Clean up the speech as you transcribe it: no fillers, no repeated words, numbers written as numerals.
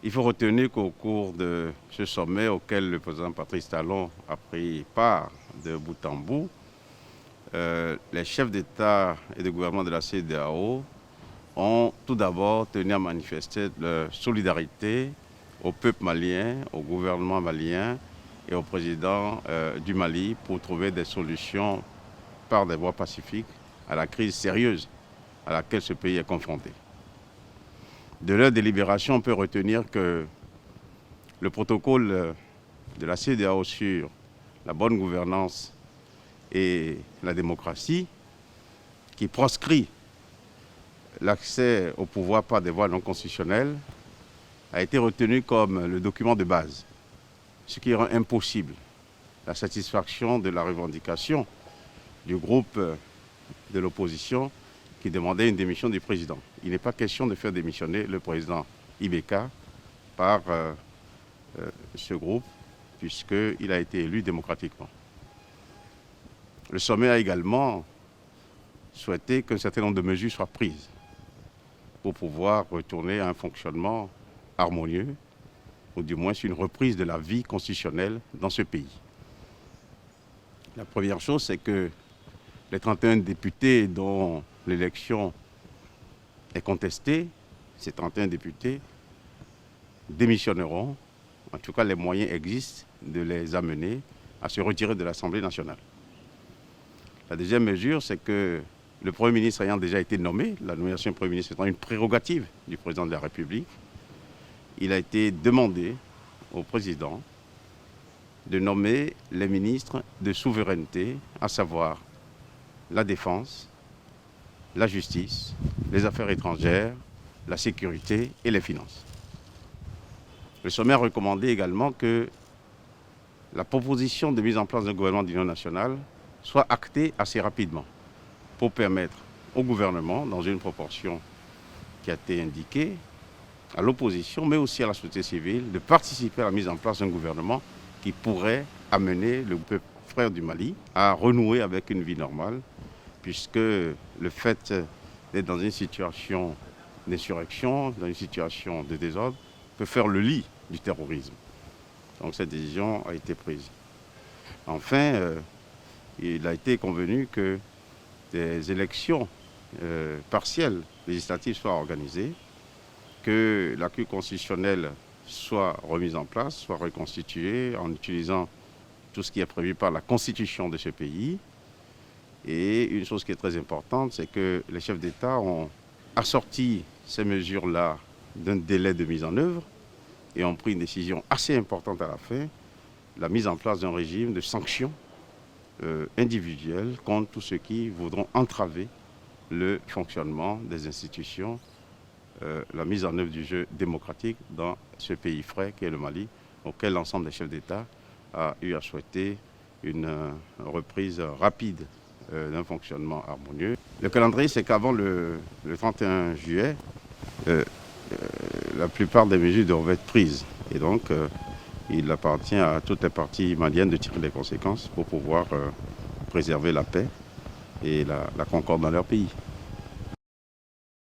Il faut retenir qu'au cours de ce sommet auquel le président Patrice Talon a pris part de bout en bout, les chefs d'État et de gouvernement de la CEDEAO ont tout d'abord tenu à manifester leur solidarité au peuple malien, au gouvernement malien et au président du Mali pour trouver des solutions par des voies pacifiques à la crise sérieuse à laquelle ce pays est confronté. De leur délibération, on peut retenir que le protocole de la CEDEAO sur la bonne gouvernance et la démocratie, qui proscrit l'accès au pouvoir par des voies non constitutionnelles, a été retenu comme le document de base, ce qui rend impossible la satisfaction de la revendication du groupe de l'opposition qui demandait une démission du président. Il n'est pas question de faire démissionner le président Ibeka par ce groupe, puisqu'il a été élu démocratiquement. Le sommet a également souhaité qu'un certain nombre de mesures soient prises pour pouvoir retourner à un fonctionnement harmonieux, ou du moins une reprise de la vie constitutionnelle dans ce pays. La première chose, c'est que les 31 députés dont l'élection est contestée, ces 31 députés démissionneront. En tout cas, les moyens existent de les amener à se retirer de l'Assemblée nationale. La deuxième mesure, c'est que le Premier ministre ayant déjà été nommé, la nomination du Premier ministre étant une prérogative du président de la République, il a été demandé au président de nommer les ministres de souveraineté, à savoir la défense, la justice, les affaires étrangères, la sécurité et les finances. Le sommet a recommandé également que la proposition de mise en place d'un gouvernement d'union nationale soit actée assez rapidement pour permettre au gouvernement, dans une proportion qui a été indiquée, à l'opposition, mais aussi à la société civile, de participer à la mise en place d'un gouvernement qui pourrait amener le peuple frère du Mali à renouer avec une vie normale, puisque le fait d'être dans une situation d'insurrection, dans une situation de désordre, peut faire le lit du terrorisme. Donc cette décision a été prise. Enfin, il a été convenu que des élections partielles législatives soient organisées, que la Cour constitutionnelle soit remise en place, soit reconstituée en utilisant tout ce qui est prévu par la constitution de ce pays. Et une chose qui est très importante, c'est que les chefs d'État ont assorti ces mesures-là d'un délai de mise en œuvre et ont pris une décision assez importante à la fin, la mise en place d'un régime de sanctions individuelles contre tous ceux qui voudront entraver le fonctionnement des institutions, la mise en œuvre du jeu démocratique dans ce pays frère qui est le Mali, auquel l'ensemble des chefs d'État a eu à souhaiter une reprise rapide d'un fonctionnement harmonieux. Le calendrier, c'est qu'avant le 31 juillet, la plupart des mesures doivent être prises. Et donc, il appartient à toutes les parties maliennes de tirer les conséquences pour pouvoir préserver la paix et la concorde dans leur pays.